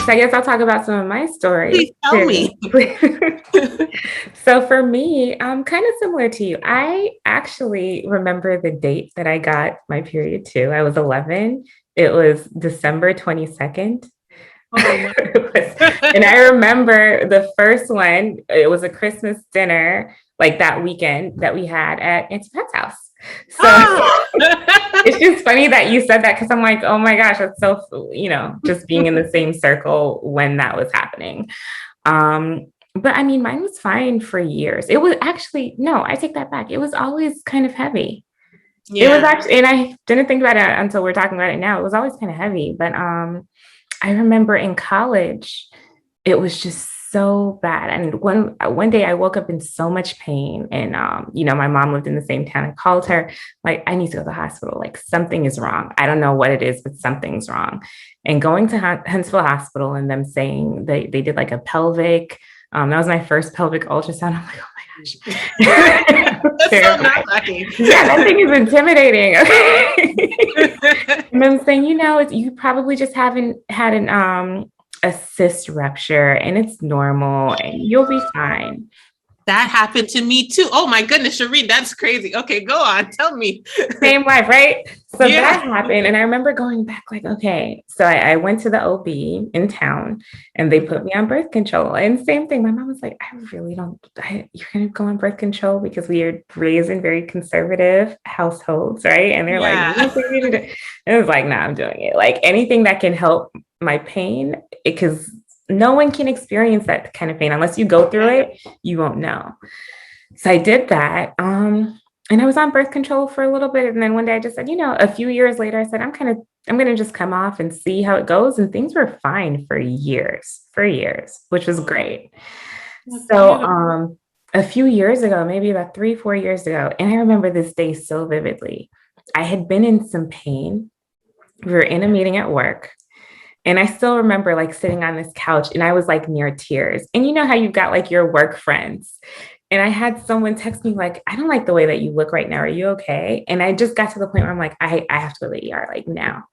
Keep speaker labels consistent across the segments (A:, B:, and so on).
A: So I guess I'll talk about some of my stories
B: Please tell
A: too.
B: me.
A: So for me, kind of similar to you. I actually remember the date that I got my period too. I was 11. It was December 22nd.
B: Oh, wow.
A: And I remember the first one, it was a Christmas dinner like that weekend that we had at Auntie Pat's house. So
B: Ah!
A: it's just funny that you said that because I'm like, oh my gosh, that's so, just being in the same circle when that was happening. But I mean, mine was fine for years. It was actually, no, I take that back. It was always kind of heavy. It was
B: Yeah.
A: actually, and I didn't think about it until we're talking about it now. It was always kind of heavy. But I remember in college, it was just so bad. And one day I woke up in so much pain, and my mom lived in the same town. I called her, like, I need to go to the hospital. Like, something is wrong. I don't know what it is, but something's wrong. And going to Huntsville Hospital and them saying they did like a pelvic. That was my first pelvic ultrasound. I'm like, oh my gosh.
B: That's so
A: Terrifying.
B: nerve-wracking.
A: Yeah, that thing is intimidating. And I'm saying, you probably just haven't had a cyst rupture and it's normal and you'll be fine.
B: That happened to me too. Oh my goodness, Shereen, that's crazy. Okay, go on. Tell me.
A: Same life, right? So
B: Yeah.
A: that happened. And I remember going back, like, okay. So I went to the OB in town and they put me on birth control. And same thing. My mom was like, I really don't, you're going to go on birth control because we are raised in very conservative households, right? And they're like, we
B: Yeah.
A: don't think you need to. And it was like, nah, I'm doing it. Like anything that can help my pain, because no one can experience that kind of pain unless you go through it, you won't know. So I did that. And I was on birth control for a little bit. And then one day I just said, a few years later, I said, I'm going to just come off and see how it goes. And things were fine for years, which was great.
B: That's
A: So,
B: beautiful.
A: a few years ago, maybe about 3, 4 years ago, and I remember this day so vividly. I had been in some pain. We were in a meeting at work. And I still remember like sitting on this couch and I was like near tears. And you know how you've got like your work friends. And I had someone text me like, I don't like the way that you look right now. Are you okay? And I just got to the point where I'm like, I have to go to the ER like now.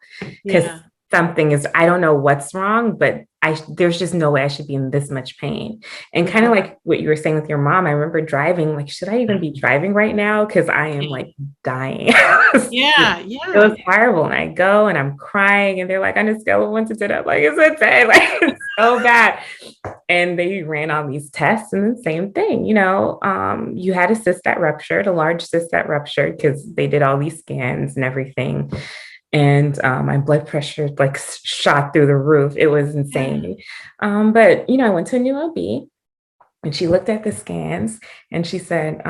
A: Because
B: Yeah.
A: something is, I don't know what's wrong, but there's just no way I should be in this much pain. And kind of like what you were saying with your mom, I remember driving, like, should I even be driving right now? Because I am like dying.
B: Yeah.
A: It
B: Yeah.
A: was horrible. And I go and I'm crying and they're like, on a scale of 1 to 10, I'm like, it's a 10, like it's so bad. And they ran all these tests and the same thing, you had a cyst that ruptured, a large cyst that ruptured because they did all these scans and everything. And my blood pressure like shot through the roof. It was insane. But, I went to a new OB. And she looked at the scans and she said,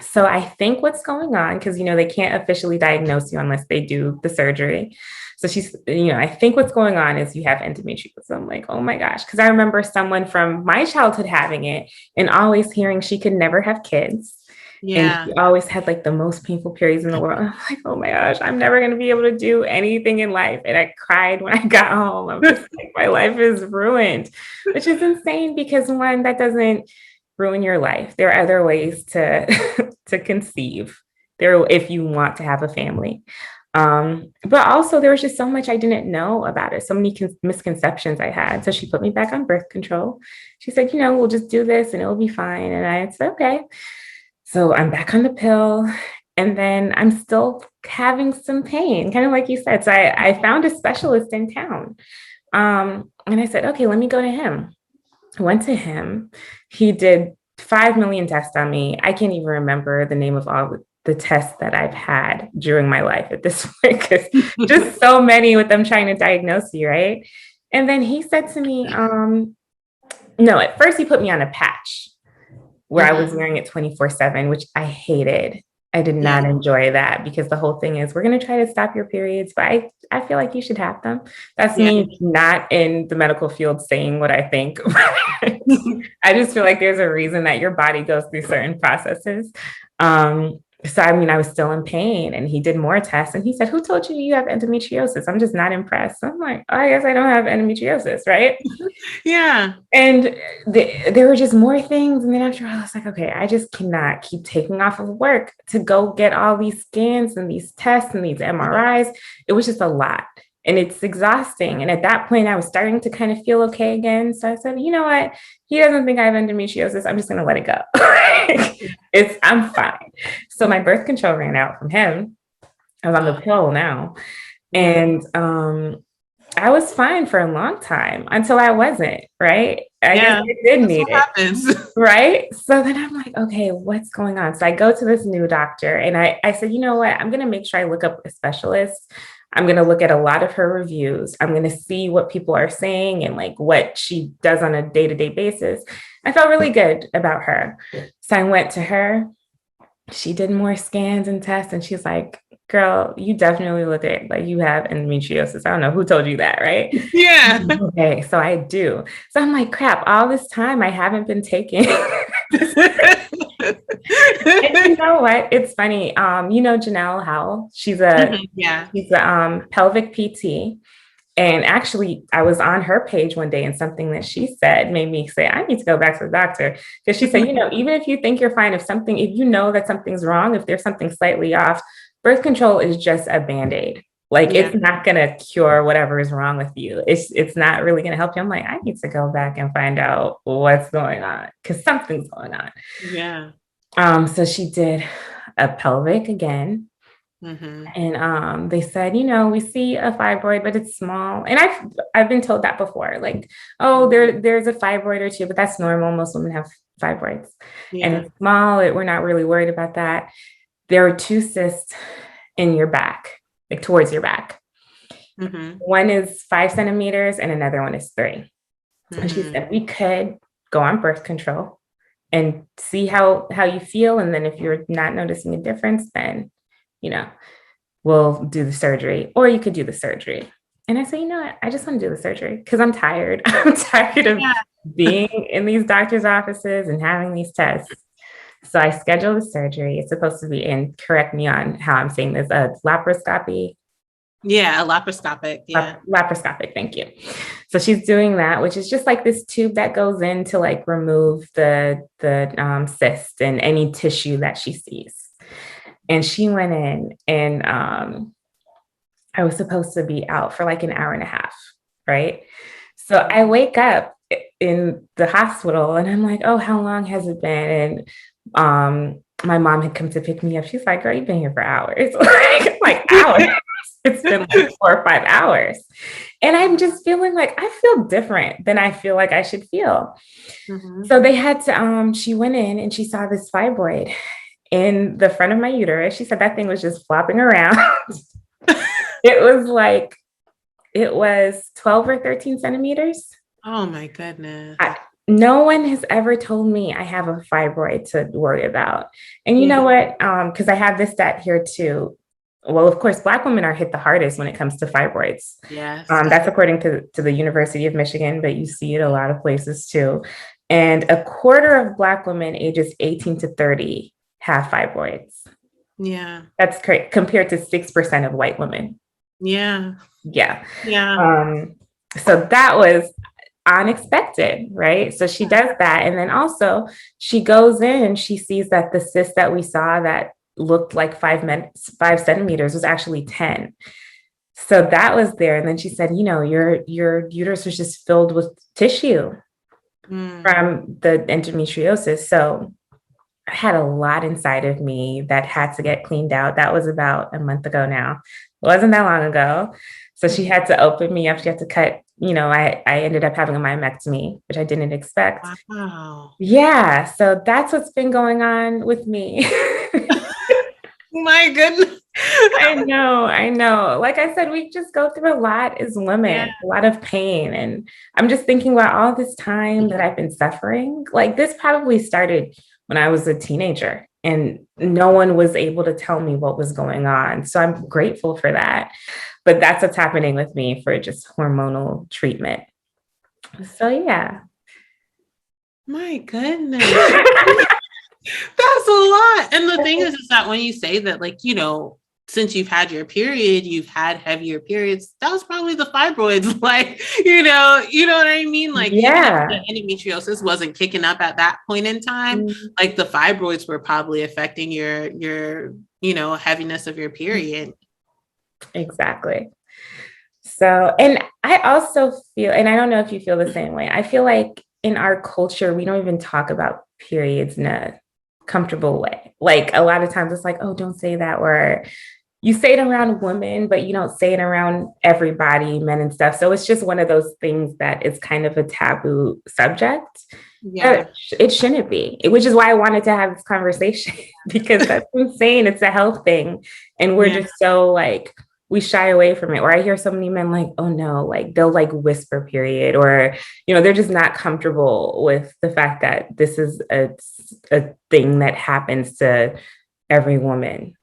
A: so I think what's going on, because, they can't officially diagnose you unless they do the surgery. So she's, I think what's going on is you have endometriosis. I'm like, oh my gosh. Because I remember someone from my childhood having it and always hearing she could never have kids. And
B: Yeah.
A: she always had like the most painful periods in the world. I'm like, oh my gosh, I'm never going to be able to do anything in life. And I cried when I got home. I'm just like, my life is ruined, which is insane because one, that doesn't ruin your life. There are other ways to to conceive there if you want to have a family. But also there was just so much I didn't know about it, so many misconceptions I had. So she put me back on birth control. She said, we'll just do this and it'll be fine. And I said, okay. So I'm back on the pill. And then I'm still having some pain, kind of like you said. So I found a specialist in town. And I said, okay, let me go to him. I went to him. He did 5 million tests on me. I can't even remember the name of all the tests that I've had during my life at this point, because just so many with them trying to diagnose you, right? And then he said to me, no, at first he put me on a patch where I was wearing it 24/7, which I hated. I did not
B: Yeah.
A: enjoy that because the whole thing is we're going to try to stop your periods, but I feel like you should have them. That's
B: Yeah.
A: me not in the medical field saying what I think. I just feel like there's a reason that your body goes through certain processes. So, I mean, I was still in pain and he did more tests and he said, who told you you have endometriosis? I'm just not impressed. I'm like, oh, I guess I don't have endometriosis, right?
B: Yeah.
A: And there were just more things. And then after I was like, okay, I just cannot keep taking off of work to go get all these scans and these tests and these MRIs. It was just a lot. and it's exhausting. And at that point, I was starting to kind of feel okay again. So I said, you know what? He doesn't think I have endometriosis. I'm just going to let it go. I'm fine. So my birth control ran out from him. I was on the pill now.
B: Yeah.
A: And I was fine for a long time until I wasn't, right? I guess I did
B: That's
A: need
B: what
A: it.
B: happens.
A: Right. So then I'm like, okay, what's going on? So I go to this new doctor and I said, you know what? I'm going to make sure I look up a specialist. I'm going to look at a lot of her reviews. I'm going to see what people are saying and like what she does on a day-to-day basis. I felt really good about her. So I went to her. She did more scans and tests and she's like, girl, you definitely look like you have endometriosis. I don't know who told you that, right?
B: Yeah.
A: Okay, so I do. So I'm like, crap, all this time I haven't been taking. And you know what? It's funny. You know Janelle Howell.
B: Yeah.
A: She's a pelvic PT. And actually, I was on her page one day and something that she said made me say, I need to go back to the doctor. Because she said, you know, even if you think you're fine, if you know that something's wrong, if there's something slightly off, birth control is just a band-aid. Like
B: Yeah.
A: it's not gonna cure whatever is wrong with you. It's not really gonna help you. I'm like, I need to go back and find out what's going on because something's going on.
B: Yeah.
A: So she did a pelvic again. And they said, you know, we see a fibroid, but it's small. And I've been told that before, like, oh, there's a fibroid or two, but that's normal. Most women have fibroids, and it's small. We're not really worried about that. There are two cysts in your back, like towards your back. One is 5 centimeters, and another one is 3. And she said we could go on birth control and see how you feel, and then if you're not noticing a difference, then you know, we'll do the surgery, or you could do the surgery. And I said, you know what? I just want to do the surgery because I'm tired. I'm tired of being in these doctor's offices and having these tests. So I scheduled the surgery. It's supposed to be, and correct me on how I'm saying this, a laparoscopy.
B: Yeah, laparoscopic. Yeah.
A: Laparoscopic, thank you. So she's doing that, which is just like this tube that goes in to like remove the cyst and any tissue that she sees. And she went in and I was supposed to be out for like an hour and a half, right? So I wake up in the hospital and I'm like, oh, how long has it been? And my mom had come to pick me up. She's like, girl, you've been here for hours. like hours. It's been like 4 or 5 hours. And I'm just feeling like I feel different than I feel like I should feel. So they had to, she went in and she saw this fibroid in the front of my uterus. She said that thing was just flopping around. It was 12 or 13 centimeters.
B: Oh my goodness.
A: No one has ever told me I have a fibroid to worry about. And you know what? Because I have this stat here too. Well, of course, Black women are hit the hardest when it comes to fibroids.
B: Yes.
A: That's according to the University of Michigan, but you see it a lot of places too. And a quarter of Black women ages 18 to 30 have fibroids.
B: Yeah.
A: That's great compared to 6% of white women.
B: Yeah.
A: Yeah.
B: Yeah.
A: So that was unexpected, right? So she does that. And then also she goes in and she sees that the cyst that we saw that looked like 5 centimeters was actually 10. So that was there. And then she said, you know, your uterus was just filled with tissue from the endometriosis. So I had a lot inside of me that had to get cleaned out. That was about a month ago now. It wasn't that long ago. So she had to open me up. She had to cut, you know, I ended up having a myomectomy, which I didn't expect.
B: Wow.
A: Yeah. So that's what's been going on with me.
B: My goodness.
A: I know. Like I said, we just go through a lot as women, a lot of pain. And I'm just thinking about all this time that I've been suffering. Like this probably started when I was a teenager and no one was able to tell me what was going on. So I'm grateful for that. But that's what's happening with me for just hormonal treatment. So yeah.
B: My goodness. That's a lot. And the thing is that when you say that, like, you know, since you've had your period, you've had heavier periods, that was probably the fibroids. Like, you know what I mean? Like, even if the endometriosis wasn't kicking up at that point in time, like the fibroids were probably affecting your, you know, heaviness of your period.
A: Exactly. So, and I also feel, and I don't know if you feel the same way, I feel like in our culture, we don't even talk about periods in a comfortable way. Like a lot of times it's like, oh, don't say that, or you say it around women, but you don't say it around everybody, men and stuff. So it's just one of those things that is kind of a taboo subject.
B: Yeah.
A: It shouldn't be, which is why I wanted to have this conversation because that's insane. It's a health thing. And we're
B: Yeah.
A: just so like, we shy away from it. Or I hear so many men like, oh no, like they'll like whisper period, or, they're just not comfortable with the fact that this is a thing that happens to every woman.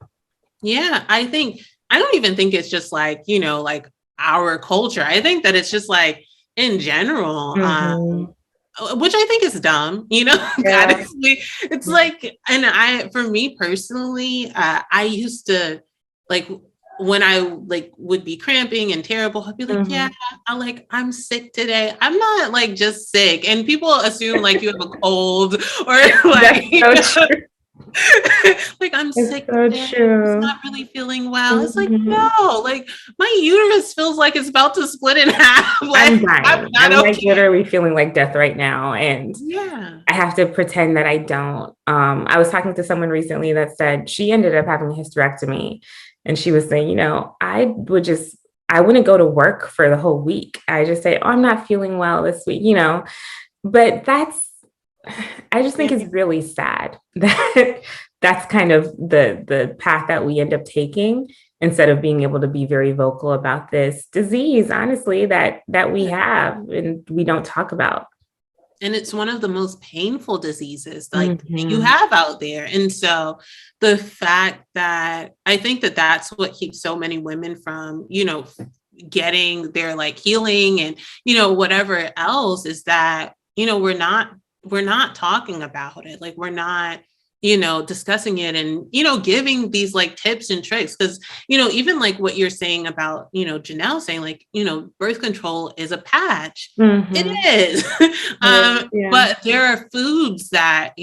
B: Yeah. I don't even think it's just like, like our culture. I think that it's just like in general.
A: Mm-hmm.
B: Which I think is dumb,
A: Yeah.
B: honestly. It's like, and for me personally, I used to like when I like would be cramping and terrible, I'd be like, yeah,
A: Mm-hmm.
B: I'm sick today. I'm not like just sick. And people assume like you have a cold or
A: That's
B: like,
A: so true.
B: like I'm
A: It's
B: sick
A: so
B: today. I'm just
A: true.
B: not really feeling well. It's like,
A: Mhm.
B: no, like my uterus feels like it's about to split in half.
A: I'm
B: Like I'm
A: dying.
B: not
A: I'm like
B: okay.
A: literally feeling like death right now. And
B: Yeah.
A: I have to pretend that I don't. I was talking to someone recently that said she ended up having a hysterectomy. And she was saying, I wouldn't go to work for the whole week. I just say, oh, I'm not feeling well this week. But I just think
B: Yeah.
A: it's really sad that that's kind of the path that we end up taking instead of being able to be very vocal about this disease, honestly, that we have and we don't talk about.
B: And it's one of the most painful diseases like you
A: Mm-hmm.
B: have out there. And so the fact that I think that that's what keeps so many women from, getting their like healing and, whatever else is that, we're not talking about it. Like we're not, discussing it and, giving these like tips and tricks. Cause, even like what you're saying about, Janelle saying like, birth control is a patch. It
A: Mm-hmm.
B: is.
A: Yeah.
B: But there are foods that,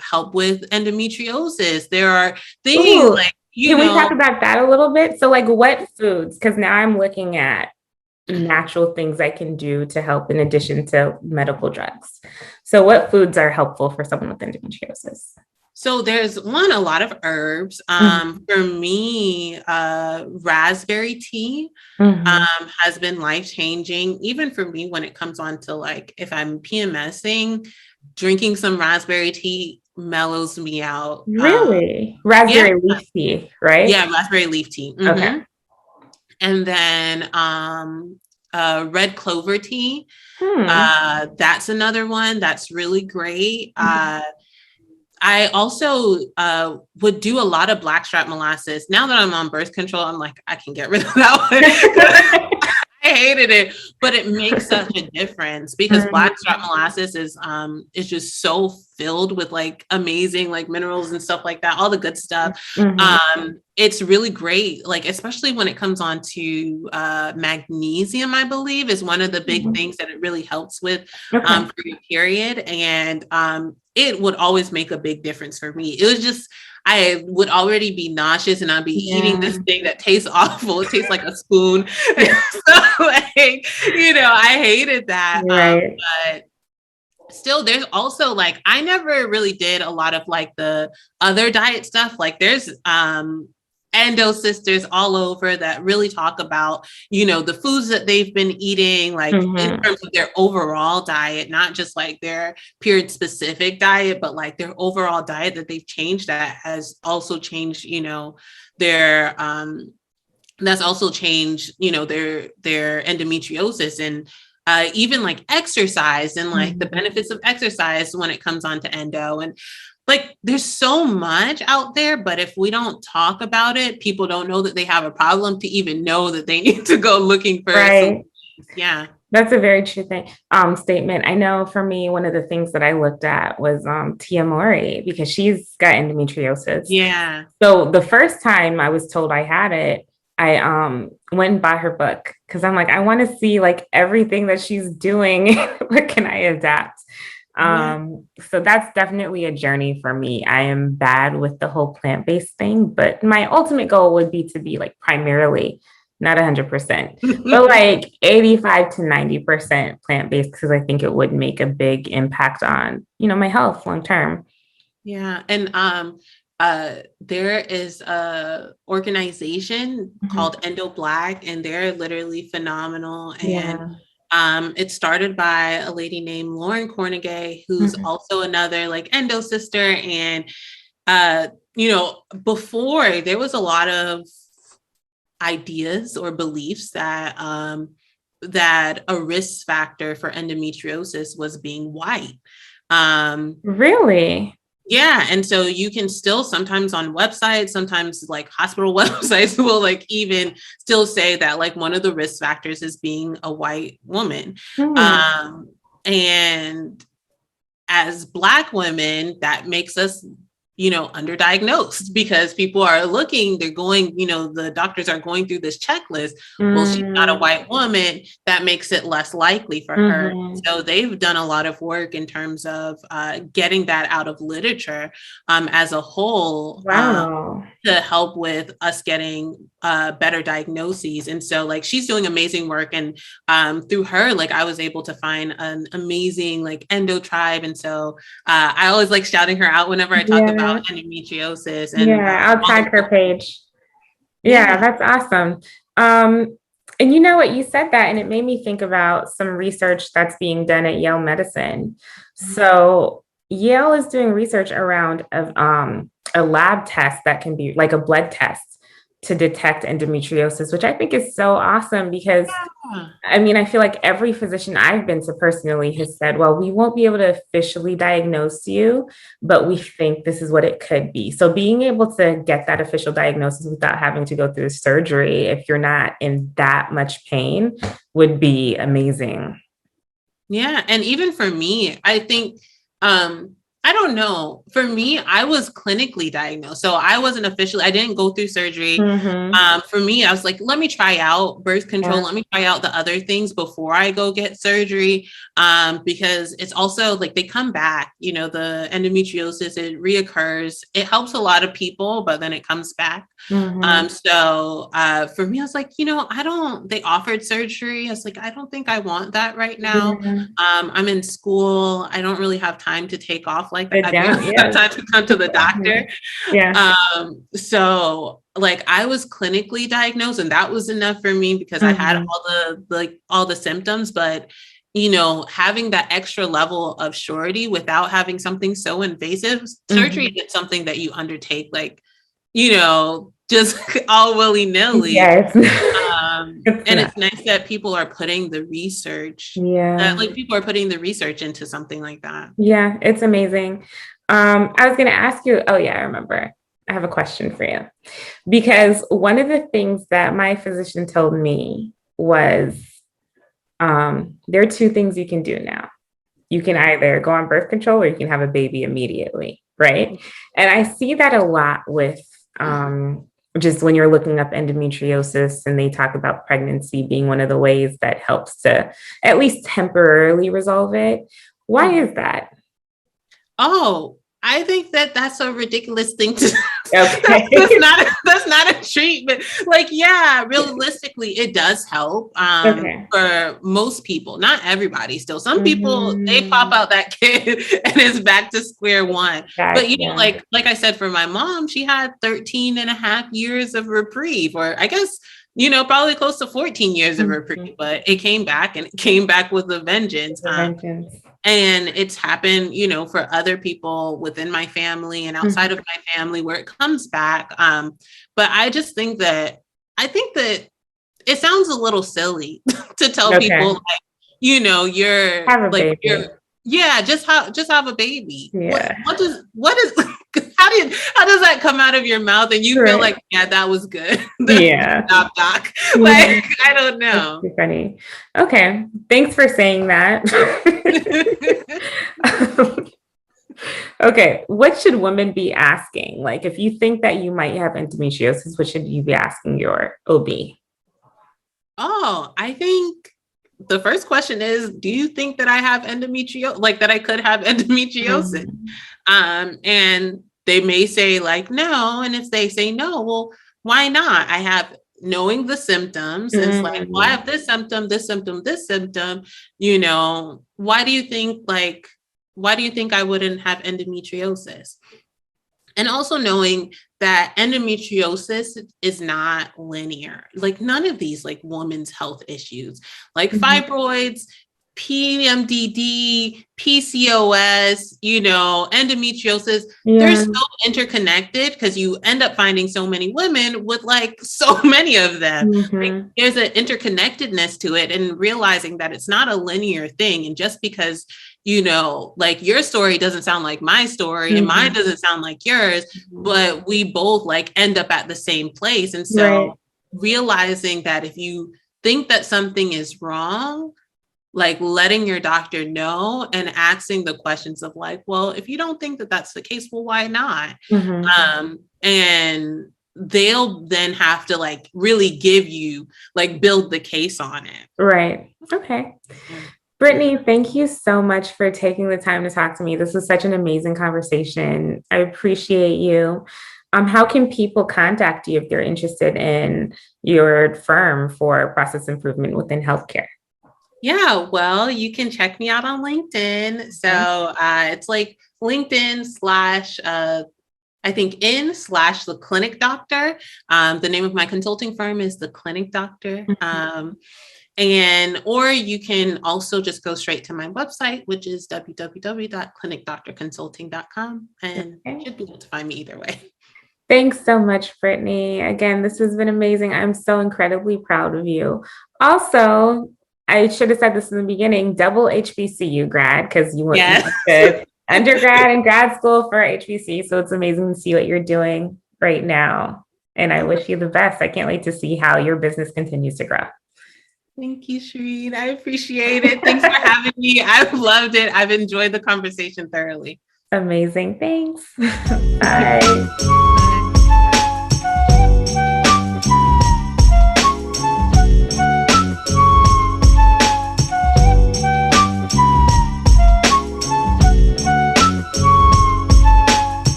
B: help with endometriosis. There are things
A: Ooh,
B: like,
A: can we talk about that a little bit? So, like, what foods? Because now I'm looking at natural things I can do to help in addition to medical drugs. So, what foods are helpful for someone with endometriosis?
B: so there's a lot of herbs.
A: Mm-hmm.
B: For me, raspberry tea
A: Mm-hmm.
B: has been life changing. Even for me, when it comes on to like if I'm PMSing, drinking some raspberry tea mellows me out.
A: Really?
B: Yeah,
A: Raspberry leaf tea, right?
B: yeah, raspberry leaf tea.
A: Okay.
B: And then red clover tea.
A: Hmm.
B: That's another one that's really great.
A: Mhm.
B: I also would do a lot of blackstrap molasses. Now that I'm on birth control, I'm like, I can get rid of that one. I hated it, but it makes such a difference because blackstrap molasses is just so filled with like amazing like minerals and stuff like that, all the good stuff.
A: Mhm.
B: It's really great, like especially when it comes on to magnesium, I believe, is one of the big
A: Mhm.
B: things that it really helps with
A: Okay.
B: for your period. And it would always make a big difference for me. It was just I would already be nauseous and I'd be eating
A: Yeah.
B: this thing that tastes awful. It tastes like a spoon. So like, I hated that.
A: Right.
B: But still there's also like I never really did a lot of like the other diet stuff. Like there's endo sisters all over that really talk about, the foods that they've been eating, like in
A: Mhm.
B: terms of their overall diet, not just like their period specific diet, but like their overall diet that they've changed that has also changed, their that's also changed, their endometriosis and even like exercise and like the
A: Mhm.
B: benefits of exercise when it comes on to endo. And like there's so much out there, but if we don't talk about it, people don't know that they have a problem to even know that they need to go looking for solutions.
A: Right.
B: Yeah.
A: That's a very true statement. I know for me, one of the things that I looked at was Tia Mori because she's got endometriosis.
B: Yeah.
A: So the first time I was told I had it, I went and bought her book because I'm like, I want to see like everything that she's doing. What can I adapt?
B: Yeah.
A: So that's definitely a journey for me. I am bad with the whole plant-based thing, but my ultimate goal would be to be like primarily not 100%, but like 85 to 90% plant-based because I think it would make a big impact on, my health long term.
B: Yeah. And there is a organization
A: Mhm.
B: called Endo Black, and they're literally phenomenal. And
A: Yeah.
B: it started by a lady named Lauren Cornegay, who's
A: Mhm.
B: also another like endo sister. And before there was a lot of ideas or beliefs that a risk factor for endometriosis was being white.
A: Really?
B: Yeah, and so you can still sometimes on websites, sometimes like hospital websites will like even still say that like one of the risk factors is being a white woman.
A: Hmm.
B: And as Black women, that makes us, underdiagnosed because people are looking, they're going, the doctors are going through this checklist. Well, she's not a
A: Mm.
B: white woman. That makes it less likely for her.
A: Mhm.
B: So they've done a lot of work in terms of getting that out of literature as a whole.
A: Wow.
B: To help with us getting better diagnoses. And so like she's doing amazing work. And through her, like I was able to find an amazing like endo tribe. And so I always like shouting her out whenever I talk about
A: Yeah.
B: endometriosis and
A: Yeah. I'll
B: all
A: tag
B: the
A: her
B: work.
A: page. Yeah,
B: Yeah.
A: that's awesome. And you know what, you said that, and it made me think about some research that's being done at Yale Medicine. So Yale is doing research around a lab test that can be like a blood test to detect endometriosis, which I think is so awesome because I mean, I feel like every physician I've been to personally has said, well, we won't be able to officially diagnose you, but we think this is what it could be. So being able to get that official diagnosis without having to go through surgery, if you're not in that much pain, would be amazing.
B: Yeah. And even for me, I think, I don't know. For me, I was clinically diagnosed. So I wasn't officially, I didn't go through surgery.
A: Mm-hmm.
B: For me, I was like, let me try out birth control.
A: Yeah.
B: Let me try out the other things before I go get surgery. Because it's also like they come back, the endometriosis, it reoccurs. It helps a lot of people, but then it comes back.
A: Mm-hmm.
B: For me, I was like, they offered surgery. I was like, I don't think I want that right now.
A: Yeah.
B: I'm in school. I don't really have time to take off like that.
A: But
B: I barely
A: down,
B: have
A: yeah.
B: time to come to the doctor.
A: Yeah.
B: So like I was clinically diagnosed and that was enough for me because I had
A: Mm-hmm.
B: all the symptoms, but having that extra level of surety without having something so invasive, surgery
A: Mm-hmm.
B: isn't something that you undertake like, just all willy-nilly.
A: Yes. It's
B: And
A: not.
B: it's nice that people are putting the research that
A: Yeah.
B: like people are putting the research into something like that.
A: Yeah, it's amazing. I was going to ask you, oh, yeah, I remember. I have a question for you because one of the things that my physician told me was there are two things you can do now. You can either go on birth control or you can have a baby immediately, right? And I see that a lot with just when you're looking up endometriosis and they talk about pregnancy being one of the ways that helps to at least temporarily resolve it. Why is that?
B: Oh, I think that that's a ridiculous thing to
A: Okay.
B: that's not a treatment. Like, yeah, realistically, it does help
A: Okay.
B: for most people, not everybody still. Some people they pop
A: Mhm.
B: out that kid and it's back to square one. But
A: Gotcha.
B: like I said, for my mom, she had 13 and a half years of reprieve, or I guess probably close to 14 years of reprieve,
A: Mhm.
B: but it came back and it came back with a vengeance.
A: Interventions.
B: And it's happened, for other people within my family and outside of
A: Mhm.
B: my family where it comes back. But I think that it sounds a little silly to tell people
A: Okay.
B: like, you're
A: Have a
B: like
A: baby.
B: yeah, just have a baby.
A: Yeah.
B: What is how does that come out of your mouth and you feel
A: Right.
B: like, yeah, that was good. Good
A: Yeah.
B: job, doc.
A: Mhm.
B: Like, I don't
A: That's
B: know.
A: too funny. Okay. Thanks for saying that. Okay. What should women be asking? Like, if you think that you might have endometriosis, what should you be asking your OB?
B: Oh, I think the first question is, do you think that I have endometriosis, like that I could have endometriosis?
A: Mhm.
B: And they may say like, no. And if they say no, well, why not? I have knowing the symptoms. It's like, well, I
A: Mm.
B: have this symptom, this symptom, this symptom, you know, why do you think I wouldn't have endometriosis? And also knowing that endometriosis is not linear. Like none of these like women's health issues, like
A: Mhm.
B: fibroids, PMDD, PCOS, endometriosis, they're
A: Yeah.
B: so interconnected because you end up finding so many women with like so many of them. Like
A: Mhm.
B: there's an interconnectedness to it, and realizing that it's not a linear thing. And just because like your story doesn't sound like my story and mine
A: Mhm.
B: doesn't sound like yours,
A: Mhm.
B: but we both like end up at the same place. And
A: Right.
B: so realizing that if you think that something is wrong, like letting your doctor know and asking the questions of like, well, if you don't think that that's the case, well, why not?
A: Mhm.
B: And they'll then have to like really give you like build the case on it.
A: Right. Okay. Brittany, thank you so much for taking the time to talk to me. This was such an amazing conversation. I appreciate you. How can people contact you if they're interested in your firm for process improvement within healthcare?
B: Yeah, well, you can check me out on LinkedIn.
A: Okay.
B: So it's like LinkedIn slash I think in slash the clinic doctor. The name of my consulting firm is the clinic doctor.
A: Mhm.
B: Or you can also just go straight to my website, which is www.clinicdoctorconsulting.com, and
A: Okay.
B: you should be able to find me either way.
A: Thanks so much, Brittany. Again, this has been amazing. I'm so incredibly proud of you. Also, I should have said this in the beginning, double HBCU grad, because you
B: Yes.
A: went to undergrad and grad school for HBC. So it's amazing to see what you're doing right now. And I wish you the best. I can't wait to see how your business continues to grow.
B: Thank you, Shireen. I appreciate it. Thanks for having me. I've loved it. I've enjoyed the conversation thoroughly.
A: Amazing. Thanks. Bye.